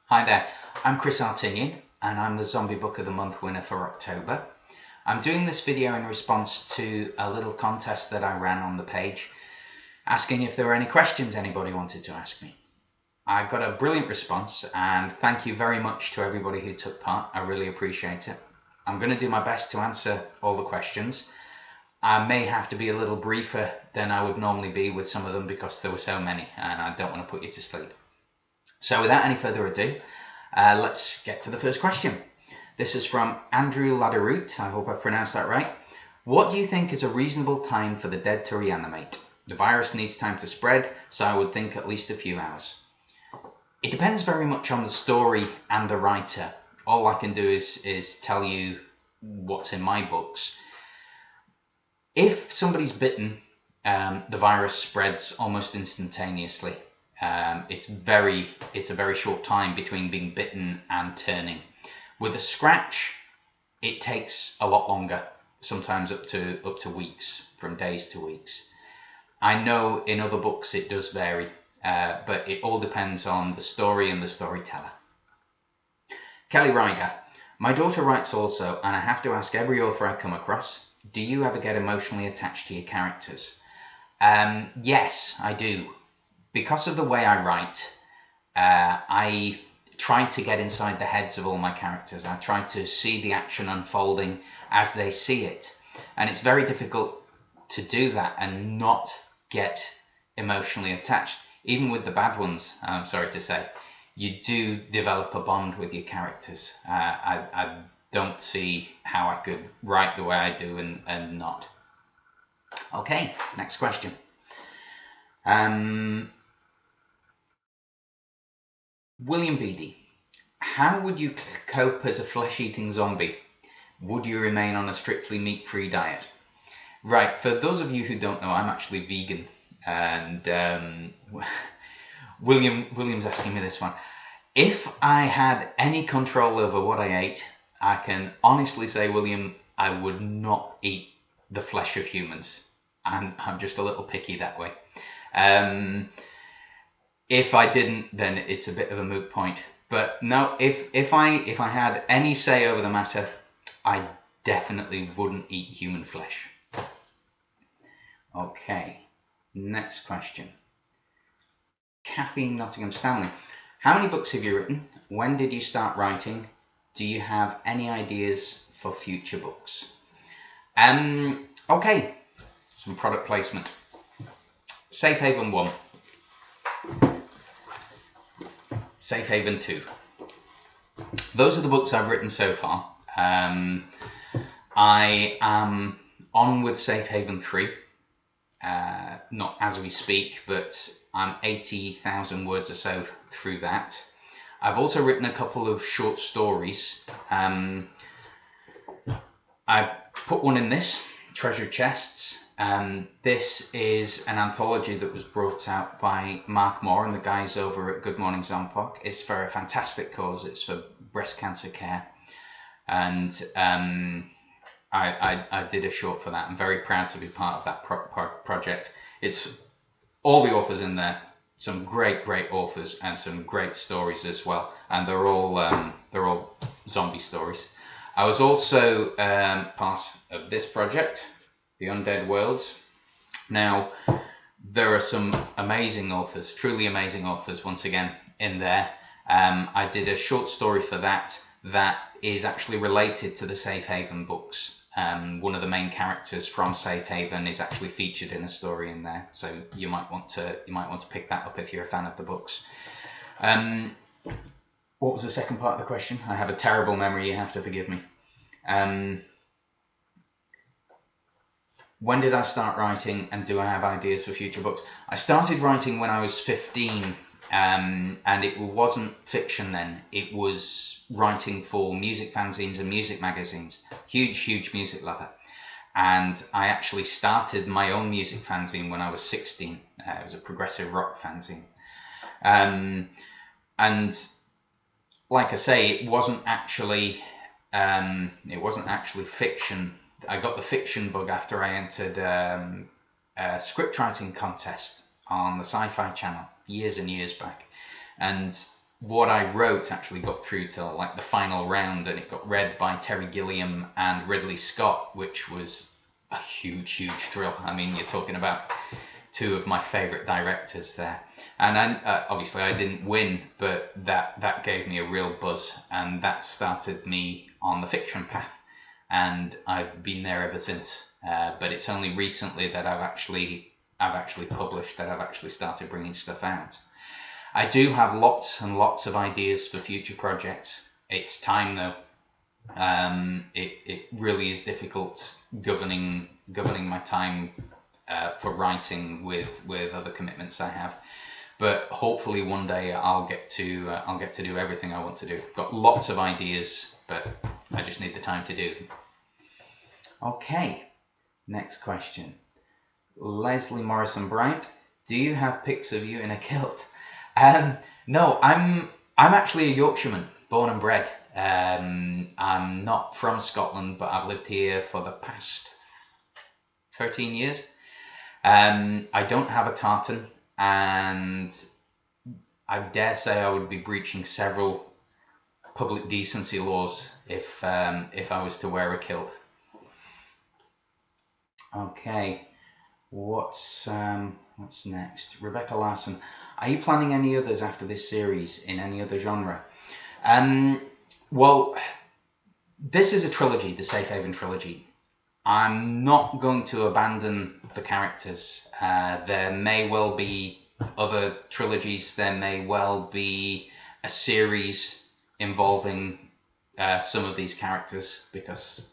Hi there, I'm Chris Artinian and I'm the Zombie Book of the Month winner for October. I'm doing this video in response to a little contest that I ran on the page, asking if there were any questions anybody wanted to ask me. I got a brilliant response and thank you very much to everybody who took part. I really appreciate it. I'm going to do my best to answer all the questions. I may have to be a little briefer than I would normally be with some of them because there were so many and I don't want to put you to sleep. So without any further ado, let's get to the first question. This is from Andrew Laderoute. I hope I've pronounced that right. What do you think is a reasonable time for the dead to reanimate? The virus needs time to spread, so I would think at least a few hours. It depends very much on the story and the writer. All I can do is tell you what's in my books. If somebody's bitten, the virus spreads almost instantaneously. It's a very short time between being bitten and turning. With a scratch, it takes a lot longer, sometimes up to weeks, from days to weeks. I know in other books it does vary, but it all depends on the story and the storyteller. Kelly Ryder. My daughter writes also, and I have to ask every author I come across, do you ever get emotionally attached to your characters? Yes, I do. Because of the way I write, I try to get inside the heads of all my characters. I try to see the action unfolding as they see it. And it's very difficult to do that and not get emotionally attached. Even with the bad ones, I'm sorry to say, you do develop a bond with your characters. I don't see how I could write the way I do and not. Okay, next question. William Beattie. How would you cope as a flesh-eating zombie? Would you remain on a strictly meat-free diet? Right, for those of you who don't know, I'm actually vegan. And William's asking me this one. If I had any control over what I ate, I can honestly say, William, I would not eat the flesh of humans. I'm just a little picky that way. If I didn't, then it's a bit of a moot point. But no, if I had any say over the matter, I definitely wouldn't eat human flesh. Okay, next question. Kathy Nottingham Stanley. How many books have you written? When did you start writing? Do you have any ideas for future books? Okay, some product placement. Safe Haven 1. Safe Haven 2. Those are the books I've written so far. I am on with Safe Haven 3. Not as we speak, but I'm 80,000 words or so through that. I've also written a couple of short stories. I put one in this, Treasure Chests. This is an anthology that was brought out by Mark Moore and the guys over at Good Morning Zompok. It's for a fantastic cause. It's for breast cancer care. And I did a short for that. I'm very proud to be part of that project. It's all the authors in there, some great authors and some great stories as well. And they're all zombie stories. I was also part of this project, The Undead Worlds. Now, there are some amazing authors, truly amazing authors once again in there. I did a short story for that is actually related to the Safe Haven books. One of the main characters from Safe Haven is actually featured in a story in there, so you might want to pick that up if you're a fan of the books. What was the second part of the question? I have a terrible memory, you have to forgive me. When did I start writing, and do I have ideas for future books? I started writing when I was 15, and it wasn't fiction then. It was writing for music fanzines and music magazines. Huge music lover. And I actually started my own music fanzine when I was 16. It was a progressive rock fanzine. And like I say, it wasn't actually fiction. I got the fiction bug after I entered a script writing contest on the Sci-Fi channel years and years back. And what I wrote actually got through to like the final round, and it got read by Terry Gilliam and Ridley Scott, which was a huge thrill. I mean, you're talking about two of my favorite directors there. And obviously I didn't win, but that gave me a real buzz, and that started me on the fiction path, and I've been there ever since. But it's only recently that I've actually published, that I've actually started bringing stuff out. I do have lots and lots of ideas for future projects. It's time though. It really is difficult governing my time for writing with other commitments I have. But hopefully one day I'll get to do everything I want to do. Got lots of ideas, but I just need the time to do them. Okay, next question. Leslie Morrison Bright, do you have pics of you in a kilt? No, I'm actually a Yorkshireman, born and bred. I'm not from Scotland, but I've lived here for the past 13 years. I don't have a tartan, and I dare say I would be breaching several public decency laws if I was to wear a kilt. Okay, what's next? Rebecca Larson, are you planning any others after this series in any other genre? Well, this is a trilogy, the Safe Haven trilogy. I'm not going to abandon the characters. There may well be other trilogies. There may well be a series involving some of these characters, because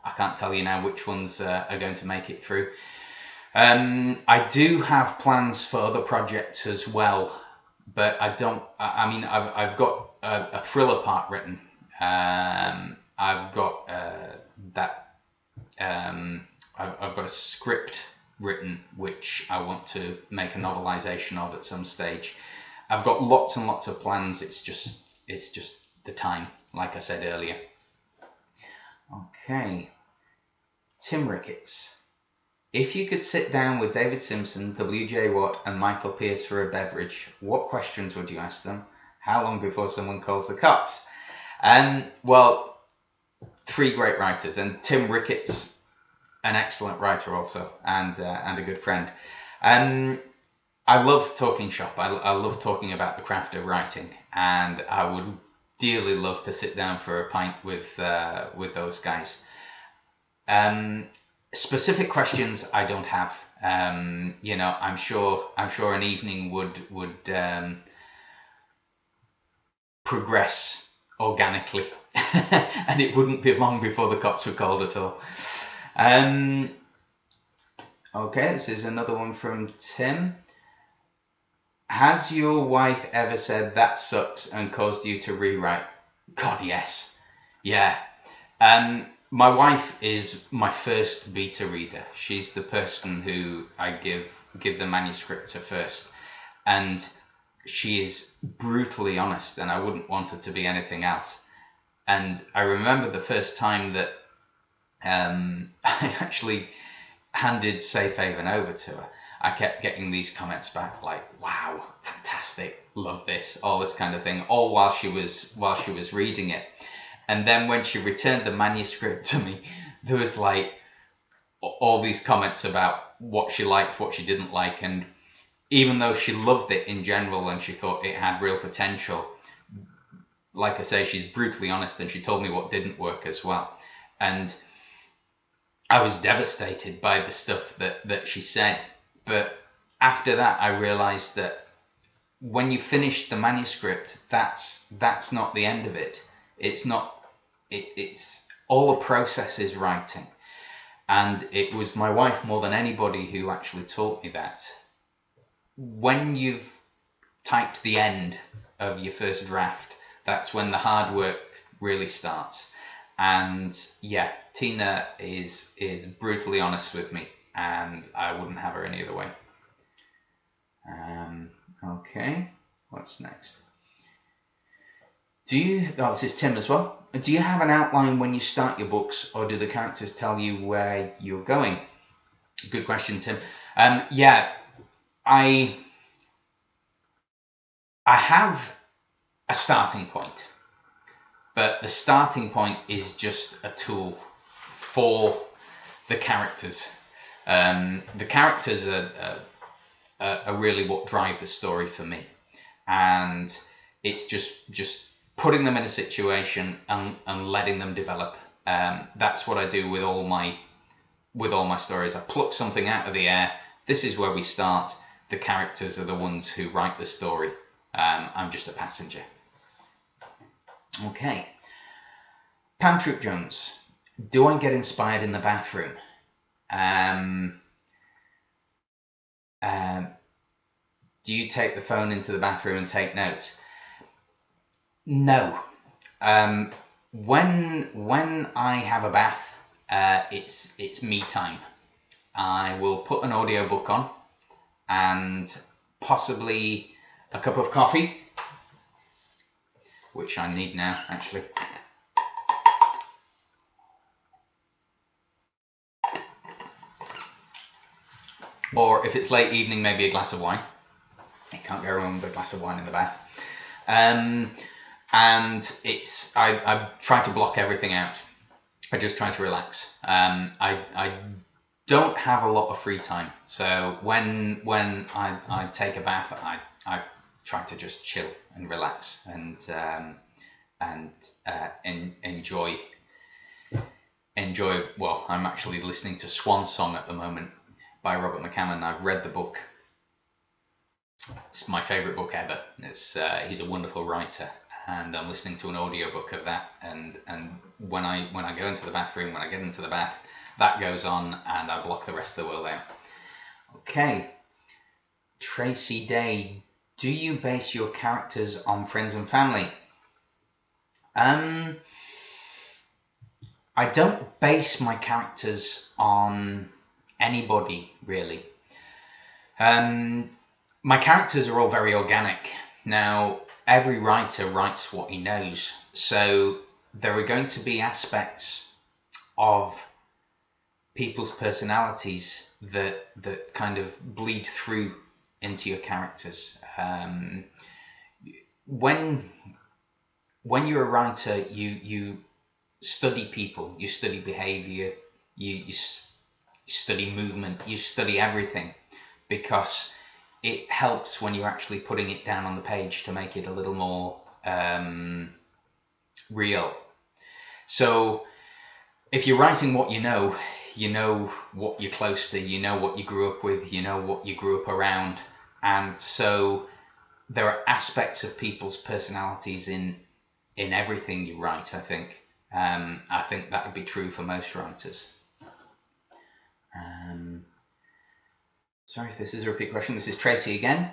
I can't tell you now which ones are going to make it through. I do have plans for other projects as well, but I mean, I've got a thriller part written. I've got I've got a script written which I want to make a novelization of at some stage. I've got lots and lots of plans. It's just the time, like I said earlier. Okay, Tim Ricketts. If you could sit down with David Simpson, W.J. Watt, and Michael Pearce for a beverage, what questions would you ask them? How long before someone calls the cops? Well, three great writers, and Tim Ricketts, an excellent writer also, and a good friend. I love talking shop. I love talking about the craft of writing, and I would dearly love to sit down for a pint with those guys. Specific questions I don't have. You know, I'm sure an evening would progress organically, and it wouldn't be long before the cops were called at all. Okay, this is another one from Tim. Has your wife ever said that sucks and caused you to rewrite? God, yes. Yeah. My wife is my first beta reader. She's the person who I give the manuscript to first, and she is brutally honest, and I wouldn't want her to be anything else. And I remember the first time that I actually handed Safe Haven over to her, I kept getting these comments back like, wow, fantastic, love this, all this kind of thing, all while she was reading it. And then when she returned the manuscript to me, there was like all these comments about what she liked, what she didn't like. And even though she loved it in general and she thought it had real potential, like I say, she's brutally honest, and she told me what didn't work as well. And I was devastated by the stuff that she said. But after that, I realized that when you finish the manuscript, that's not the end of it. It's not. It's all a process is writing, and it was my wife more than anybody who actually taught me that. When you've typed the end of your first draft, that's when the hard work really starts. And yeah, Tina is brutally honest with me, and I wouldn't have her any other way. Okay, what's next? This is Tim as well. Do you have an outline when you start your books, or do the characters tell you where you're going? Good question, Tim. Yeah, I have a starting point. But the starting point is just a tool for the characters. The characters are really what drive the story for me, and it's just putting them in a situation and letting them develop. That's what I do with all my stories. I pluck something out of the air. This is where we start. The characters are the ones who write the story. I'm just a passenger. Okay. Pam Troop Jones. Do I get inspired in the bathroom? Do you take the phone into the bathroom and take notes? No. When I have a bath, it's me time. I will put an audiobook on and possibly a cup of coffee, which I need now actually. Or if it's late evening, maybe a glass of wine. You can't go wrong with a glass of wine in the bath. And I try to block everything out. I just try to relax. I don't have a lot of free time, so when I take a bath, I try to just chill and relax and enjoy. Well, I'm actually listening to Swan Song at the moment by Robert McCammon. I've read the book. It's my favourite book ever. He's a wonderful writer, and I'm listening to an audiobook of that. And when I go into the bathroom, when I get into the bath, that goes on, and I block the rest of the world out. Okay, Tracy Day. Do you base your characters on friends and family? I don't base my characters on anybody, really. My characters are all very organic. Now, every writer writes what he knows, so there are going to be aspects of people's personalities that kind of bleed through into your characters. When you're a writer, you study people, you study behavior, you study movement, you study everything, because it helps when you're actually putting it down on the page to make it a little more real. So if you're writing what you know what you're close to, you know what you grew up with, you know what you grew up around, and so there are aspects of people's personalities in everything you write, I think. I think that would be true for most writers. Sorry if this is a repeat question. This is Tracy again.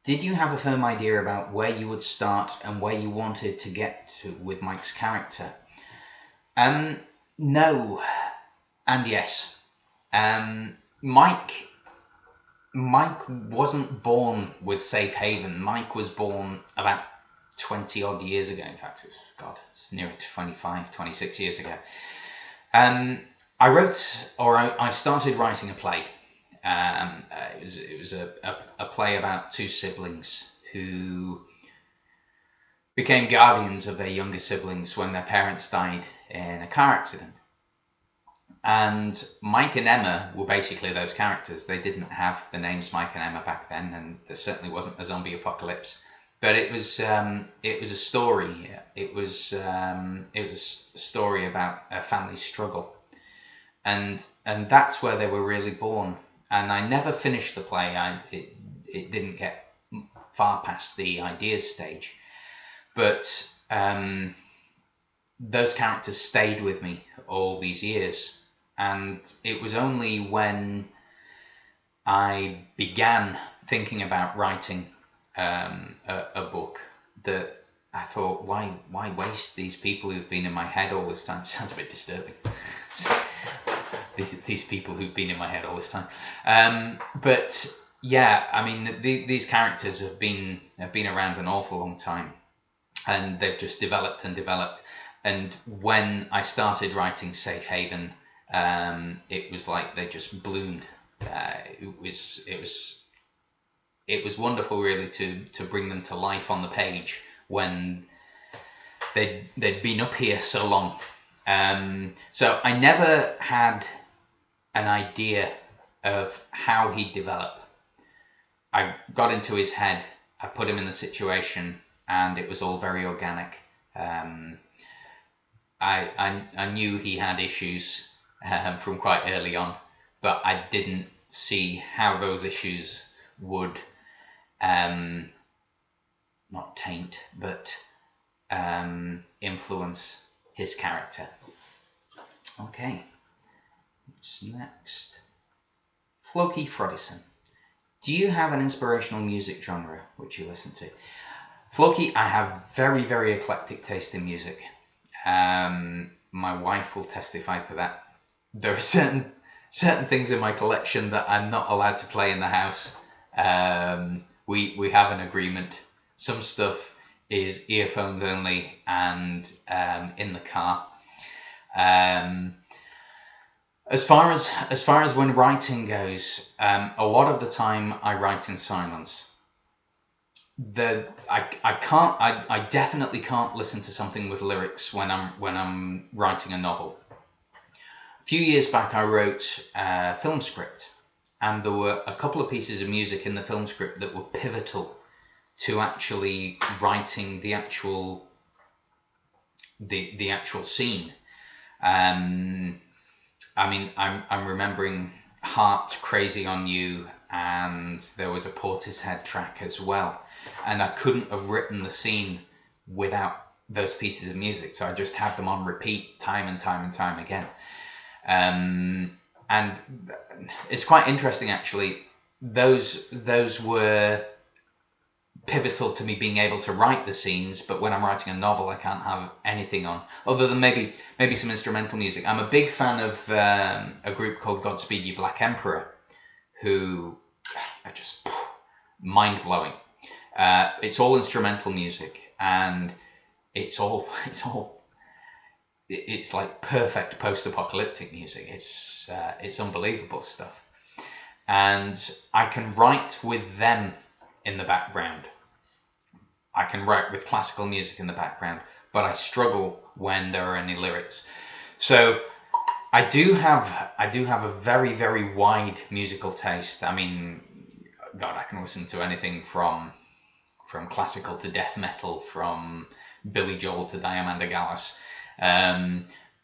Did you have a firm idea about where you would start and where you wanted to get to with Mike's character? No, and yes. Mike wasn't born with Safe Haven. Mike was born about 20 odd years ago. In fact, it's near 25, 26 years ago. I started writing a play. It was a play about two siblings who became guardians of their younger siblings when their parents died in a car accident. And Mike and Emma were basically those characters. They didn't have the names Mike and Emma back then, and there certainly wasn't a zombie apocalypse. But it was a story. It was a story about a family struggle, and that's where they were really born. And I never finished the play. It didn't get far past the ideas stage, but those characters stayed with me all these years. And it was only when I began thinking about writing a book that I thought, why waste these people who've been in my head all this time? Sounds a bit disturbing. These people who've been in my head all this time. But yeah, I mean, these characters have been around an awful long time, and they've just developed and developed. And when I started writing Safe Haven, it was like they just bloomed. It it was wonderful really to bring them to life on the page when they'd been up here so long. So I never had an idea of how he'd develop. I got into his head, I put him in the situation, and it was all very organic. I knew he had issues from quite early on, but I didn't see how those issues would not taint, but influence his character. Okay, what's next? Floki Frodison. Do you have an inspirational music genre which you listen to? Floki, I have very, very eclectic taste in music. My wife will testify to that. There are certain things in my collection that I'm not allowed to play in the house. We have an agreement. Some stuff is earphones only and in the car. As far as when writing goes, a lot of the time I write in silence. I definitely can't listen to something with lyrics when I'm writing a novel. A few years back, I wrote a film script, and there were a couple of pieces of music in the film script that were pivotal to actually writing the actual scene. I mean, I'm remembering Heart, Crazy on You, and there was a Portishead track as well. And I couldn't have written the scene without those pieces of music, so I just had them on repeat time and time again. And it's quite interesting, actually. Those were pivotal to me being able to write the scenes, but when I'm writing a novel, I can't have anything on other than maybe some instrumental music. I'm a big fan of a group called Godspeed You Black Emperor, who are just mind-blowing. It's all instrumental music, and it's like perfect post-apocalyptic music. It's unbelievable stuff, and I can write with them in the background. I can write with classical music in the background, but I struggle when there are any lyrics. So I do have a very, very wide musical taste. I mean, God, I can listen to anything from classical to death metal, from Billy Joel to Diamanda Gallas.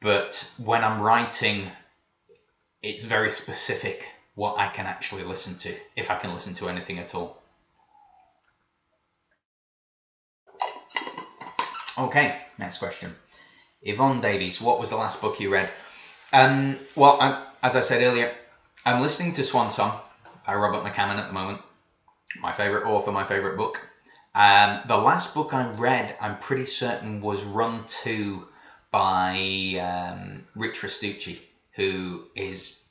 But when I'm writing, it's very specific what I can actually listen to, if I can listen to anything at all. Okay, next question. Yvonne Davies, what was the last book you read? Well, as I said earlier, I'm listening to Swan Song by Robert McCammon at the moment. My favourite author, my favourite book. The last book I read, I'm pretty certain, was Run 2 by Rich Restucci, who is...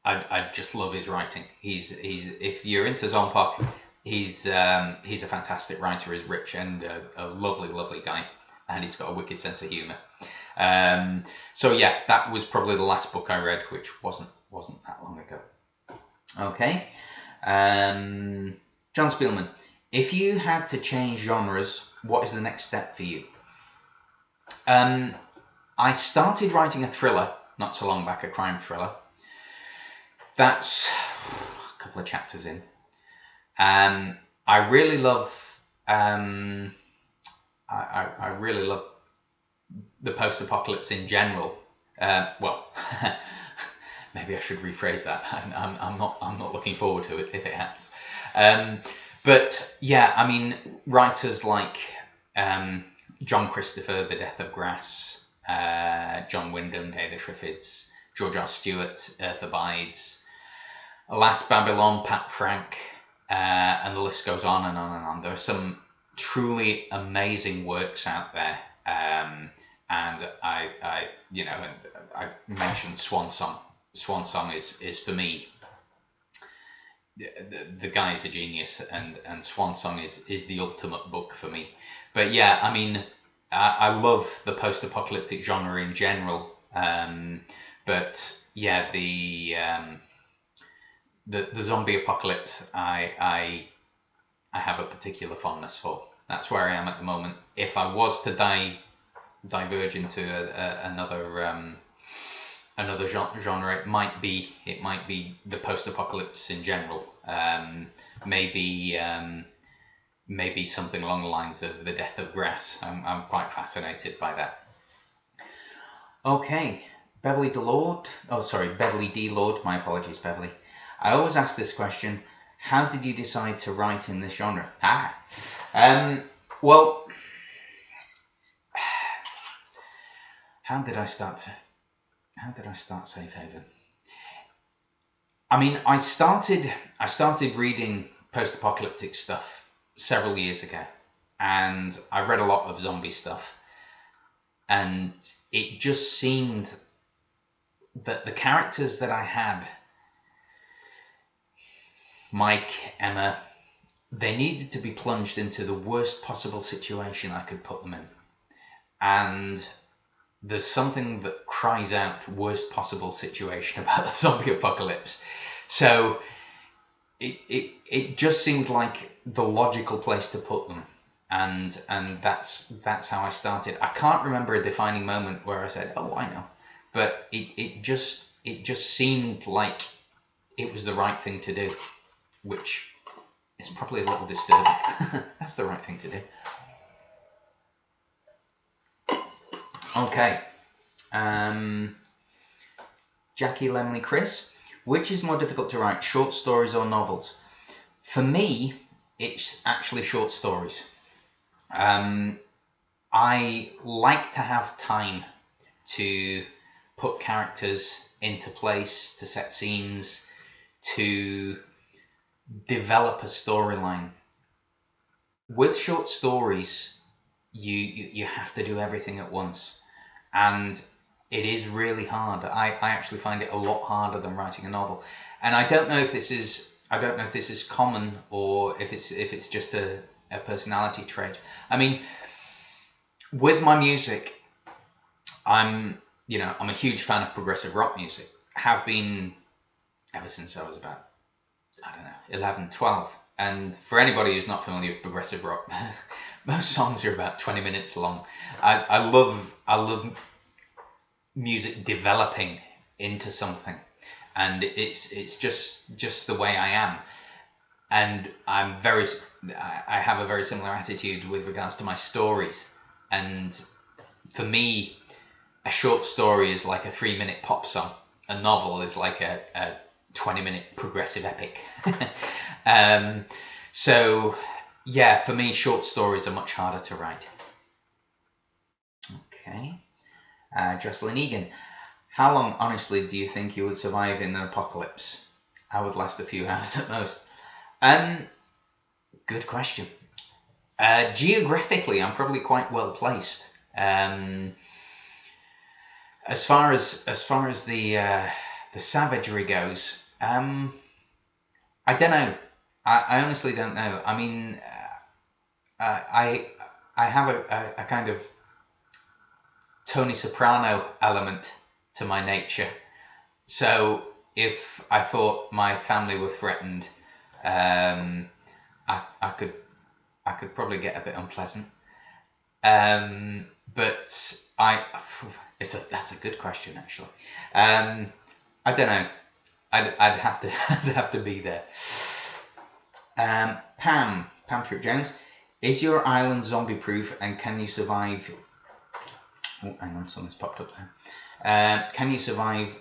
I just love his writing. He's if you're into Zompok, he's a fantastic writer, is Rich, and a lovely guy, and he's got a wicked sense of humour. So yeah, that was probably the last book I read, which wasn't that long ago. Okay, John Spielman, if you had to change genres, what is the next step for you? I started writing a thriller not so long back, a crime thriller. That's a couple of chapters in. I really love I really love the post-apocalypse in general. Well, maybe I should rephrase that. I'm not looking forward to it if it happens. But yeah, I mean, writers like John Christopher, The Death of Grass, John Wyndham, Day of the Triffids, George R. Stewart, Earth Abides, Alas Babylon, Pat Frank, and the list goes on and on and on. There are some truly amazing works out there, and I mentioned Swan Song. Swan Song is for me, the guy is a genius, and Swan Song is the ultimate book for me. But yeah, I mean, I love the post-apocalyptic genre in general, but yeah, the zombie apocalypse, I have a particular fondness for. That's where I am at the moment. If I was to diverge into another genre, it might be the post-apocalypse in general. Maybe something along the lines of the death of grass. I'm quite fascinated by that. Okay, Beverly D. Lord. My apologies, Beverly. I always ask this question: how did you decide to write in this genre? Well, how did I start Safe Haven? I mean, I started reading post-apocalyptic stuff several years ago, and I read a lot of zombie stuff, and it just seemed that the characters that I had, Mike, Emma, they needed to be plunged into the worst possible situation I could put them in. And there's something that cries out worst possible situation about the zombie apocalypse. So it just seemed like the logical place to put them. And that's how I started. I can't remember a defining moment where I said, oh, I know. But it just seemed like it was the right thing to do, which is probably a little disturbing. That's the right thing to do. Okay. Jackie Lemley Chris, which is more difficult to write, short stories or novels? For me, it's actually short stories. I like to have time to put characters into place, to set scenes, to develop a storyline. With short stories, you have to do everything at once, and it is really hard. I actually find it a lot harder than writing a novel, and I don't know if this is common or if it's just a personality trait. I mean, with my music, I'm a huge fan of progressive rock music. Have been ever since I was about, 11, 12. And for anybody who's not familiar with progressive rock, most songs are about 20 minutes long. I love music developing into something, and it's just the way I am. And I have a very similar attitude with regards to my stories. And for me, a short story is like a 3-minute pop song. A novel is like a 20-minute progressive epic. So yeah, for me, short stories are much harder to write. Okay. Jocelyn Egan, how long, honestly, do you think you would survive in an apocalypse? I would last a few hours at most. Good question. Geographically, I'm probably quite well placed. As far as the savagery goes, I don't know. I honestly don't know. I mean, I have a kind of Tony Soprano element to my nature. So if I thought my family were threatened, I could probably get a bit unpleasant. But that's a good question, actually. I don't know. I'd have to be there. Pam Tripp Jones, is your island zombie proof and can you survive? Oh, hang on, something's popped up there. Can you survive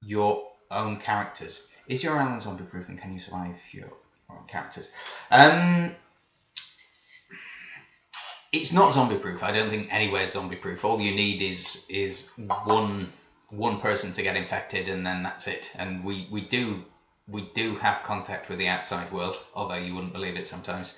your own characters? Is your island zombie proof and can you survive your own characters? It's not zombie proof. I don't think anywhere's zombie proof. All you need is one person to get infected, and then that's it. And we do have contact with the outside world, although you wouldn't believe it sometimes.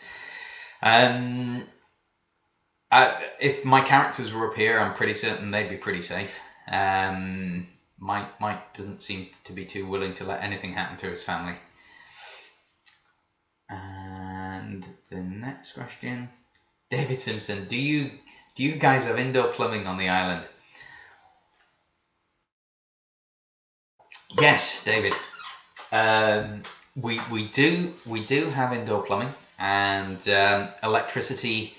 If my characters were up here, I'm pretty certain they'd be pretty safe. Mike doesn't seem to be too willing to let anything happen to his family. And the next question, David Simpson, do you guys have indoor plumbing on the island? Yes, David. We do have indoor plumbing and electricity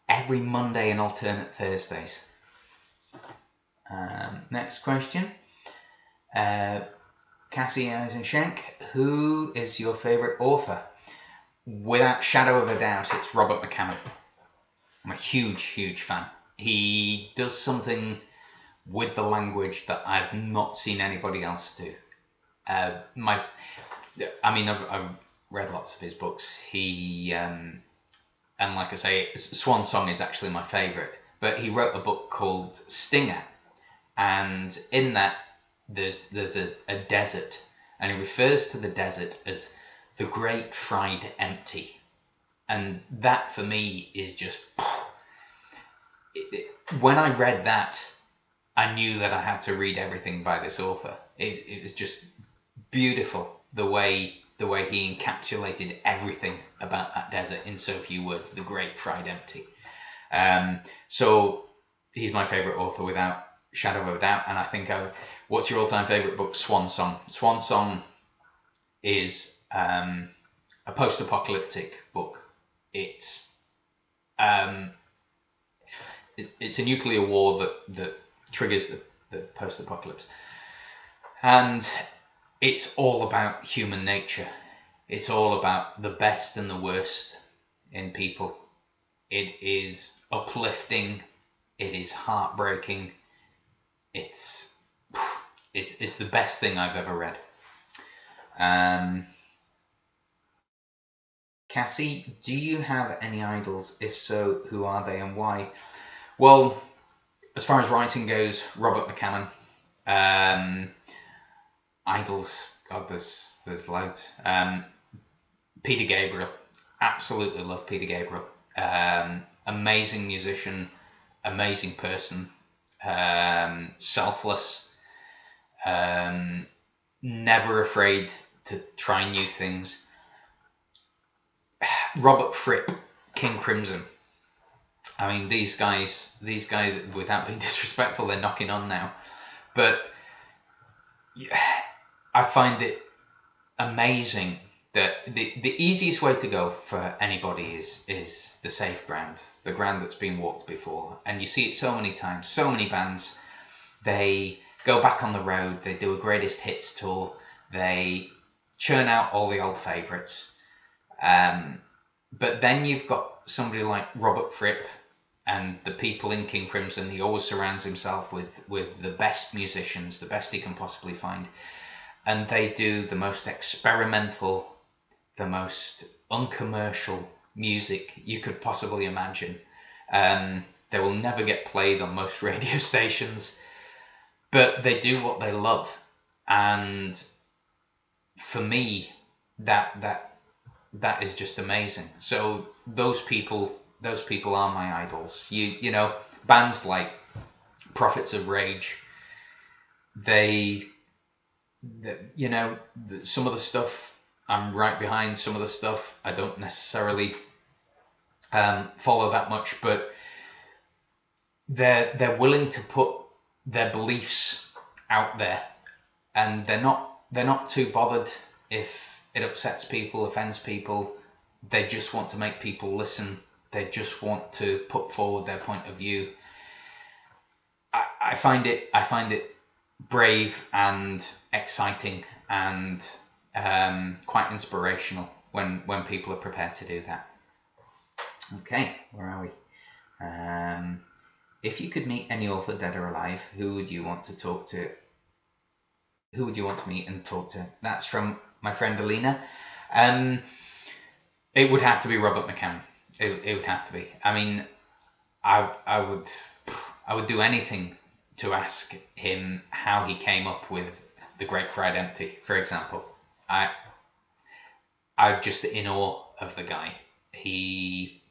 every Monday and alternate Thursdays. Next question. Cassie Eisenschenk, who is your favourite author? Without shadow of a doubt, it's Robert McCammon. I'm a huge fan. He does something with the language that I've not seen anybody else do. I've read lots of his books. He and like I say, Swan Song is actually my favourite. But he wrote a book called Stinger, and in that there's a desert, and he refers to the desert as the Great Fried Empty, and that for me is just. When I read that, I knew that I had to read everything by this author. It was just beautiful the way he encapsulated everything about that desert in so few words. The Great Fried Empty. So he's my favourite author without shadow of a doubt. And I think what's your all-time favourite book? Swan Song. Swan Song is a post-apocalyptic book. It's a nuclear war that triggers the post-apocalypse, and it's all about human nature. It's all about the best and the worst in people. It is uplifting. It is heartbreaking. It's the best thing I've ever read. Cassie, do you have any idols? If so, who are they and why? Well, as far as writing goes, Robert McCammon. Idols, God, there's loads. Peter Gabriel, absolutely love Peter Gabriel. Amazing musician, amazing person, selfless, never afraid to try new things. Robert Fripp, King Crimson. I mean, these guys, without being disrespectful, they're knocking on now. But I find it amazing that the easiest way to go for anybody is the safe ground, the ground that's been walked before. And you see it so many times. So many bands, they go back on the road, they do a greatest hits tour, they churn out all the old favourites. But then you've got somebody like Robert Fripp and the people in King Crimson. He always surrounds himself with the best musicians, the best he can possibly find. And they do the most experimental, the most uncommercial music you could possibly imagine. They will never get played on most radio stations, but they do what they love. And for me, that is just amazing. So those people are my idols. You know, bands like Prophets of Rage, you know, some of the stuff I'm right behind, some of the stuff I don't necessarily follow that much, but they're willing to put their beliefs out there, and they're not too bothered if it upsets people, offends people. They just want to make people listen. They just want to put forward their point of view. I find it brave and exciting and quite inspirational when people are prepared to do that. Okay, where are we? If you could meet any author, dead or alive, who would you want to talk to? Who would you want to meet and talk to? That's from my friend Alina. It would have to be Robert McCammon. It would have to be. I mean, I would do anything to ask him how he came up with The Great Fried Empty, for example. I'm just in awe of the guy. He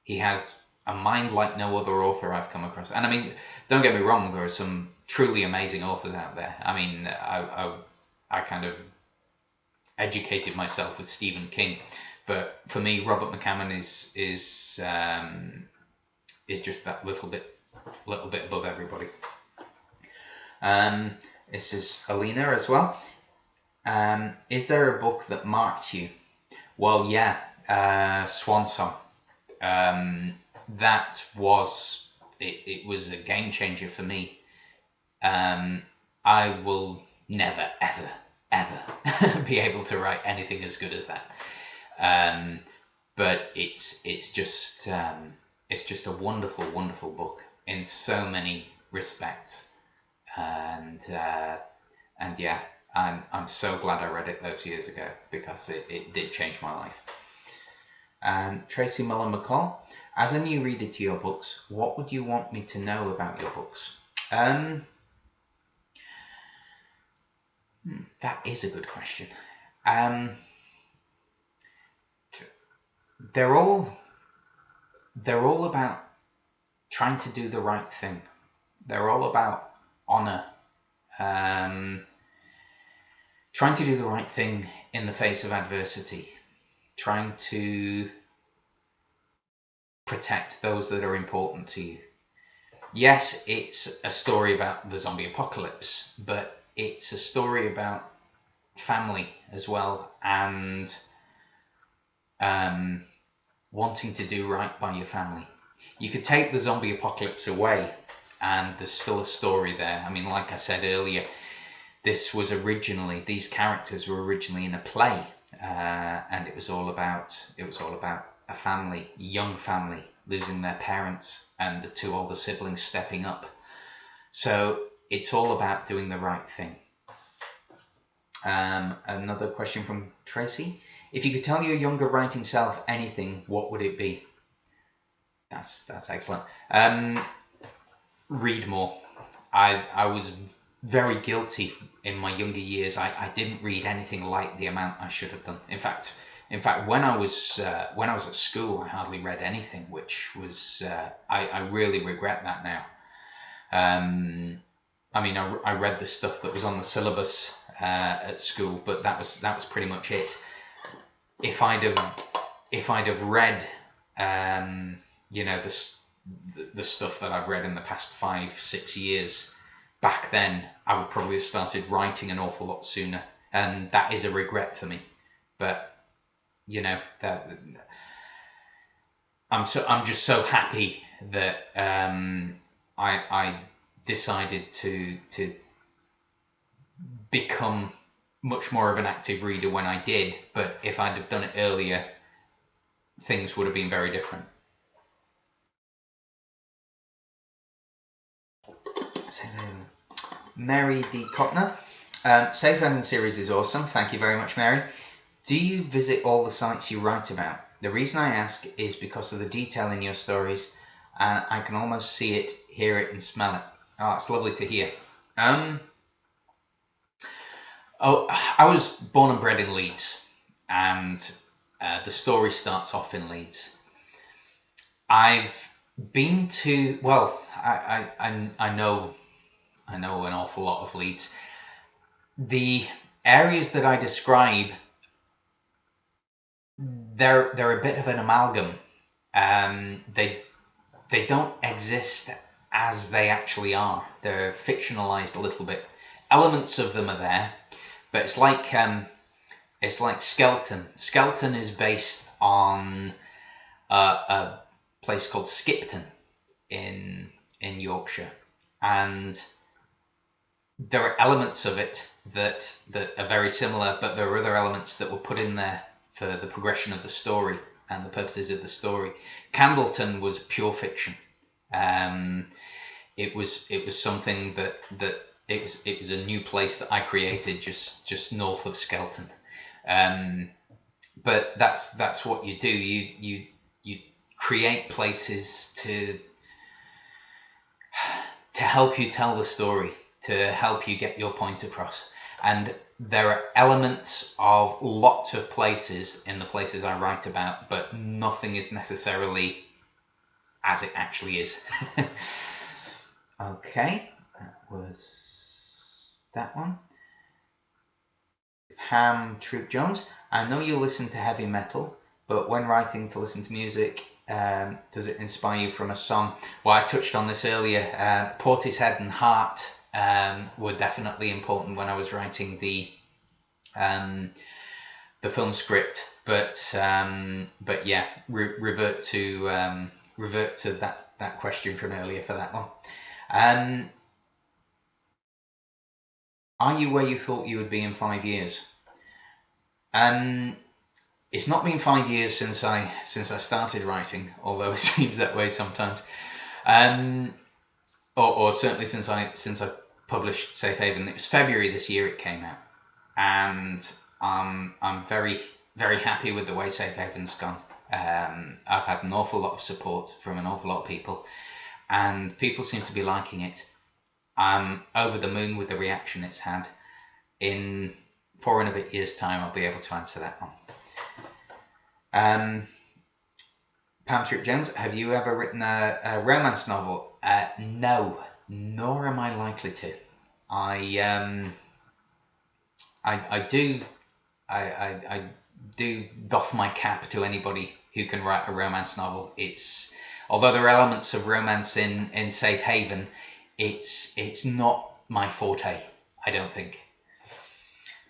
has a mind like no other author I've come across. And I mean, don't get me wrong, there are some truly amazing authors out there. I mean, I kind of educated myself with Stephen King, but for me, Robert McCammon is just that little bit above everybody. This is Alina as well. Is there a book that marked you? Well, yeah, Swan Song. That was it was a game changer for me. I will never, ever, ever be able to write anything as good as that. But it's just a wonderful, wonderful book in so many respects, and yeah, I'm so glad I read it those years ago, because it did change my life. Tracy Mullen McCall, as a new reader to your books, what would you want me to know about your books? That is a good question. They're all about trying to do the right thing. They're all about honor, trying to do the right thing in the face of adversity, trying to protect those that are important to you. Yes, it's a story about the zombie apocalypse, but it's a story about family as well, and wanting to do right by your family. You could take the zombie apocalypse away and there's still a story there. I mean, like I said earlier, these characters were originally in a play, and it was all about a family, a young family, losing their parents and the two older siblings stepping up. So it's all about doing the right thing. Another question from Tracy. If you could tell your younger writing self anything, what would it be? That's excellent. Read more. I was very guilty in my younger years. I didn't read anything like the amount I should have done. In fact, when I was at school, I hardly read anything, which was I really regret that now. I mean, I read the stuff that was on the syllabus at school, but that was pretty much it. If I'd have read, the stuff that I've read in the past 5-6 years back then, I would probably have started writing an awful lot sooner, and that is a regret for me. But that I'm just so happy that I decided to become much more of an active reader when I did. But if I'd have done it earlier, things would have been very different. So, Mary D. Cotner, Safe Haven series is awesome. Thank you very much, Mary. Do you visit all the sites you write about? The reason I ask is because of the detail in your stories, and I can almost see it, hear it, and smell it. Oh, it's lovely to hear. I was born and bred in Leeds, and the story starts off in Leeds. I've been to, well, I know an awful lot of Leeds. The areas that I describe, they're a bit of an amalgam. They don't exist as they actually are. They're fictionalized a little bit. Elements of them are there, but it's like Skelton. Skelton is based on a place called Skipton in Yorkshire, and there are elements of it that are very similar, but there are other elements that were put in there for the progression of the story and the purposes of the story. Candleton was pure fiction. It was something that it was a new place that I created just north of Skelton. But that's what you do. You create places to help you tell the story, to help you get your point across. And there are elements of lots of places in the places I write about, but nothing is necessarily as it actually is. Okay, that was that one. Pam Troop Jones, I know you listen to heavy metal, but when writing to listen to music, does it inspire you from a song? Well, I touched on this earlier. Portishead and Heart were definitely important when I was writing the the film script, but yeah, revert to that question from earlier for that one. Are you where you thought you would be in 5 years? It's not been 5 years since I started writing, although it seems that way sometimes. Or certainly since I published Safe Haven. It was February this year it came out, and I'm very, very happy with the way Safe Haven's gone. I've had an awful lot of support from an awful lot of people, and people seem to be liking it. I'm over the moon with the reaction it's had. In 4 and a bit years' time, I'll be able to answer that one. Patrick Jones, have you ever written a romance novel? No, nor am I likely to. I do doff my cap to anybody who can write a romance novel. Although there are elements of romance in Safe Haven, it's not my forte, I don't think.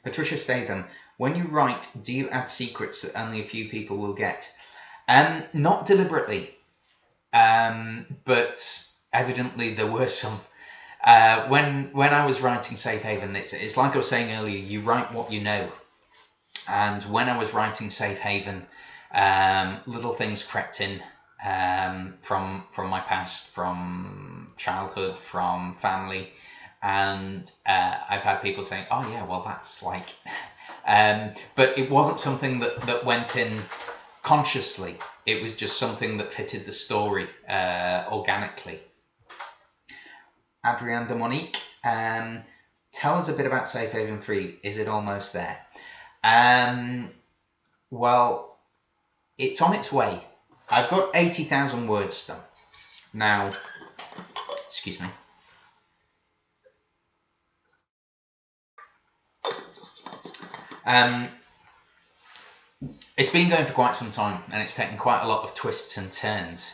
Patricia Statham, when you write, do you add secrets that only a few people will get? Not deliberately, but evidently there were some. When I was writing Safe Haven, it's like I was saying earlier, you write what you know. And when I was writing Safe Haven, little things crept in from my past, from childhood, from family, and I've had people saying, "Oh yeah, well that's like," but it wasn't something that went in consciously. It was just something that fitted the story organically. Adrienne de Monique, tell us a bit about Safe Haven 3. Is it almost there? Well, it's on its way. I've got 80,000 words done. Now, excuse me. It's been going for quite some time, and it's taken quite a lot of twists and turns.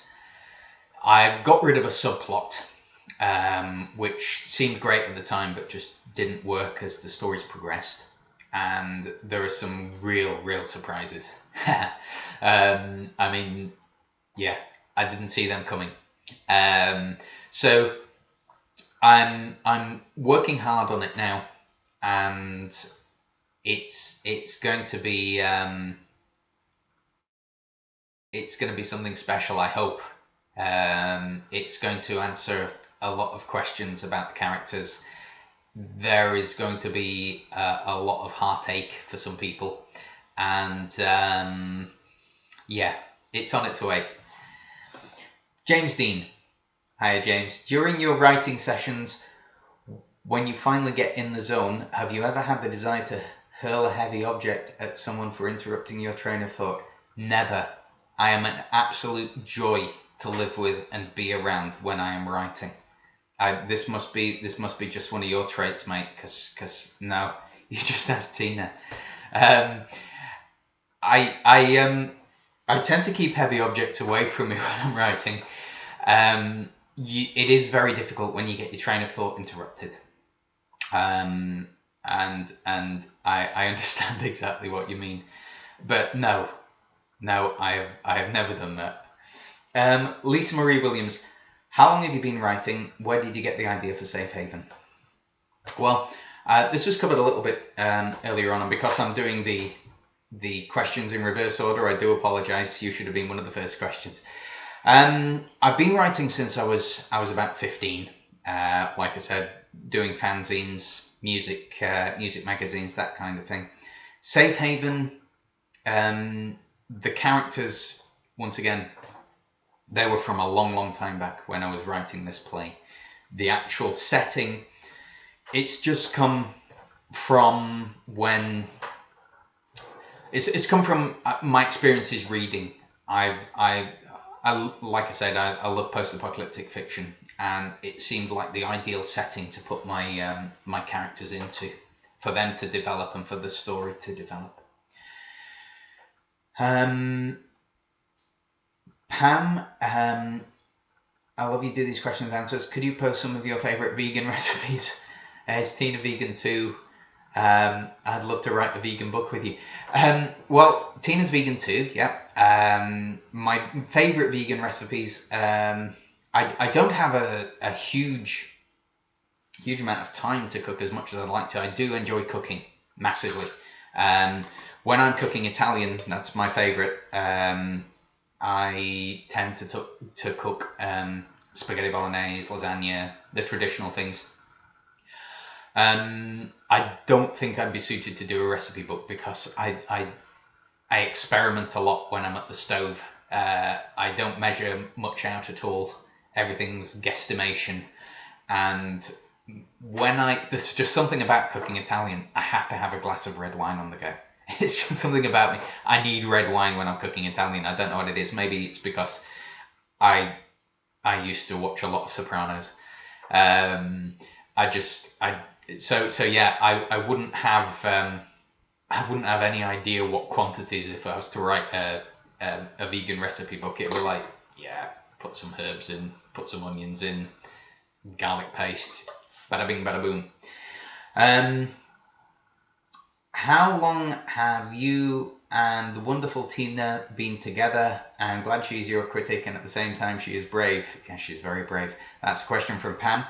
I've got rid of a subplot, which seemed great at the time, but just didn't work as the stories progressed. And there are some real surprises. I mean, yeah, I didn't see them coming. So I'm working hard on it now, and it's going to be something special, I hope. It's going to answer a lot of questions about the characters. There is going to be a lot of heartache for some people, and yeah, it's on its way. James Dean. Hiya, James. During your writing sessions, when you finally get in the zone, have you ever had the desire to hurl a heavy object at someone for interrupting your train of thought? Never. I am an absolute joy to live with and be around when I am writing. This must be just one of your traits, mate, because no, you just asked Tina. I tend to keep heavy objects away from me when I'm writing. It is very difficult when you get your train of thought interrupted. And I understand exactly what you mean, but no, I have never done that. Lisa Marie Williams, how long have you been writing? Where did you get the idea for Safe Haven? Well, this was covered a little bit earlier on, and because I'm doing the questions in reverse order, I do apologise. You should have been one of the first questions. I've been writing since I was about 15. Like I said, doing fanzines, music magazines, that kind of thing. Safe Haven, the characters, once again, they were from a long time back when I was writing this play. The actual setting, it's just come from when it's come from my experiences reading. I like I said, I love post-apocalyptic fiction, and it seemed like the ideal setting to put my my characters into, for them to develop and for the story to develop. Pam, I love you do these questions and answers. Could you post some of your favourite vegan recipes? Is Tina vegan too? I'd love to write a vegan book with you. Well, Tina's vegan too, yeah. My favourite vegan recipes, I don't have a huge amount of time to cook as much as I'd like to. I do enjoy cooking massively. When I'm cooking Italian, that's my favourite. I tend to cook spaghetti bolognese, lasagna, the traditional things. I don't think I'd be suited to do a recipe book because I experiment a lot when I'm at the stove. I don't measure much out at all. Everything's guesstimation. And there's just something about cooking Italian. I have to have a glass of red wine on the go. It's just something about me. I need red wine when I'm cooking Italian. I don't know what it is. Maybe it's because I used to watch a lot of Sopranos. So yeah, I wouldn't have any idea what quantities if I was to write a vegan recipe book. It would like, yeah, put some herbs in, put some onions in, garlic paste, bada bing, bada boom. How long have you and the wonderful Tina been together? I'm glad she's your critic and at the same time she is brave. Yeah, she's very brave. That's a question from Pam.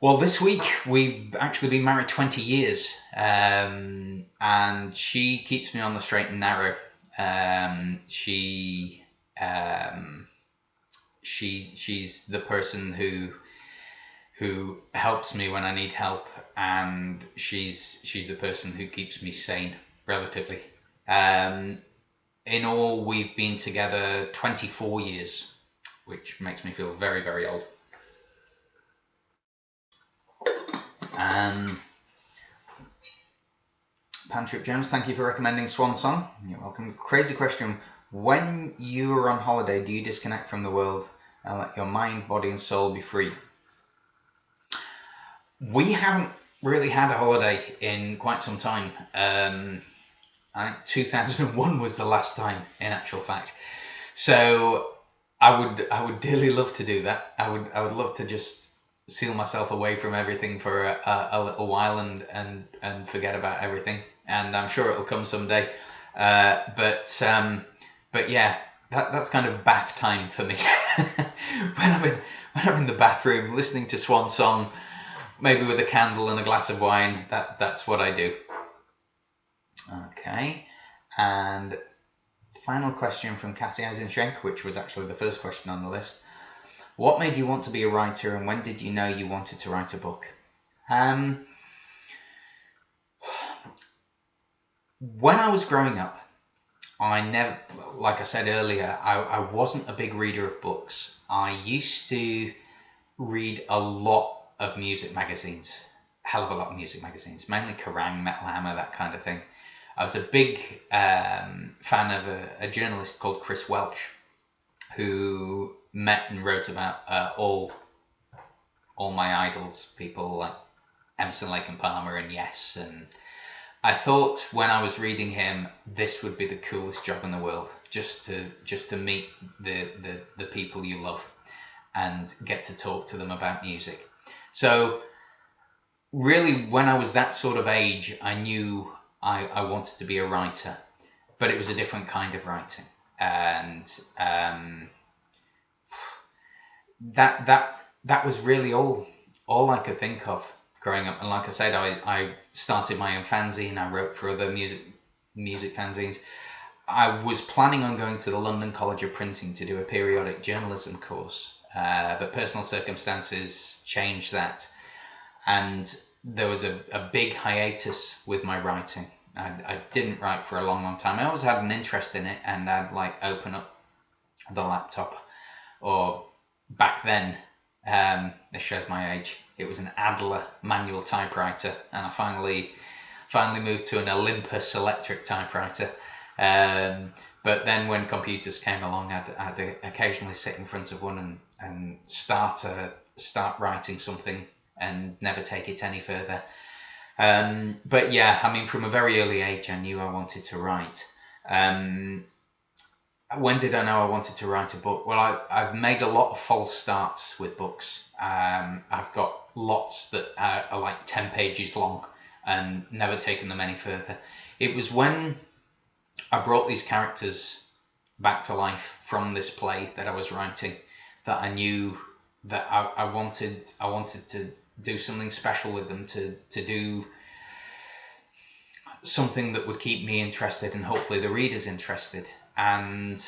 Well, this week we've actually been married 20 years, and she keeps me on the straight and narrow. She's the person who helps me when I need help, and she's the person who keeps me sane, relatively. In all, we've been together 24 years, which makes me feel very, very old. Pantrip Jones, thank you for recommending Swan Song. You're welcome. Crazy question. When you are on holiday, do you disconnect from the world and let your mind, body and soul be free? We haven't really had a holiday in quite some time. I think 2001 was the last time, in actual fact. So I would dearly love to do that. I would love to just seal myself away from everything for a little while and forget about everything. And I'm sure it'll come someday. But yeah, that's kind of bath time for me. when I'm in the bathroom listening to Swan Song, maybe with a candle and a glass of wine, that's what I do. Okay, and final question from Cassie Eisenschenk, which was actually the first question on the list. What made you want to be a writer, and when did you know you wanted to write a book? When I was growing up, I never, like I said earlier, I wasn't a big reader of books. I used to read a lot of music magazines, hell of a lot of music magazines, mainly Kerrang, Metal Hammer, that kind of thing. I was a big fan of a journalist called Chris Welch, who met and wrote about all my idols, people like Emerson, Lake and Palmer and Yes. And I thought when I was reading him, this would be the coolest job in the world, just to meet the people you love and get to talk to them about music. So really, when I was that sort of age, I knew I wanted to be a writer, but it was a different kind of writing. And that was really all I could think of growing up. And like I said, I started my own fanzine. I wrote for other music fanzines. I was planning on going to the London College of Printing to do a periodic journalism course, but personal circumstances changed that, and there was a big hiatus with my writing. I didn't write for a long time. I always had an interest in it, and I'd like open up the laptop, or back then, this shows my age, it was an Adler manual typewriter, and I finally moved to an Olympus electric typewriter. But then when computers came along, I'd occasionally sit in front of one and start writing something and never take it any further. But yeah, I mean, from a very early age, I knew I wanted to write. When did I know I wanted to write a book? Well, I've made a lot of false starts with books. I've got lots that are like 10 pages long, and never taken them any further. It was when I brought these characters back to life from this play that I was writing that I knew that I wanted to do something special with them, to do something that would keep me interested and hopefully the readers interested. And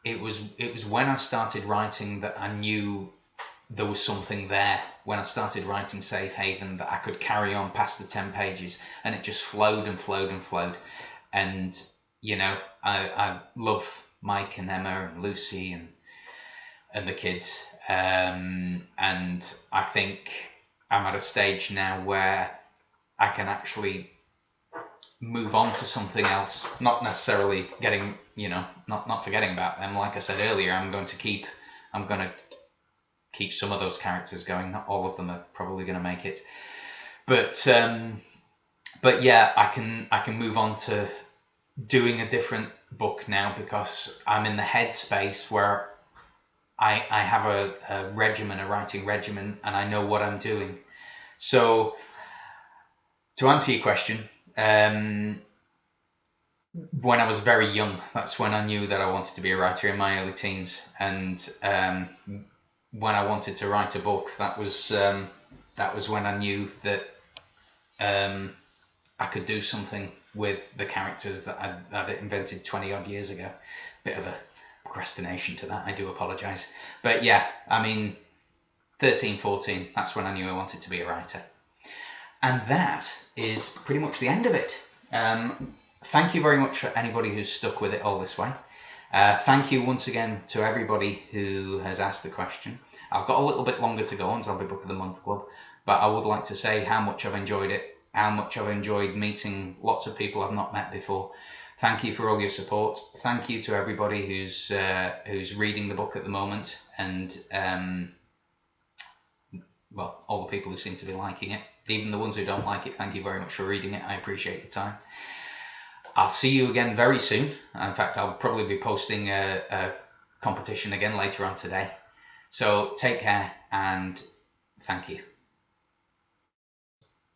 it was when I started writing that I knew there was something there. When I started writing Safe Haven, that I could carry on past the 10 pages, and it just flowed and flowed and flowed. And you know, I love Mike and Emma and Lucy and the kids, and I think I'm at a stage now where I can actually move on to something else, not necessarily getting, you know, not forgetting about them. Like I said earlier, I'm going to keep some of those characters going. Not all of them are probably going to make it, but yeah, I can move on to doing a different book now, because I'm in the headspace where I have a regimen, a writing regimen, and I know what I'm doing. So to answer your question, when I was very young, that's when I knew that I wanted to be a writer, in my early teens. And when I wanted to write a book, that was when I knew that I could do something with the characters that I'd invented 20 odd years ago. Bit of a procrastination to that, I do apologise. But yeah, I mean, 13, 14, that's when I knew I wanted to be a writer. And that is pretty much the end of it. Thank you very much for anybody who's stuck with it all this way. Thank you once again to everybody who has asked the question. I've got a little bit longer to go on Zombie Book of the Month Club, but I would like to say how much I've enjoyed it, how much I've enjoyed meeting lots of people I've not met before. Thank you for all your support. Thank you to everybody who's reading the book at the moment, and well, all the people who seem to be liking it. Even the ones who don't like it, thank you very much for reading it. I appreciate your time. I'll see you again very soon. In fact, I'll probably be posting a competition again later on today. So take care and thank you.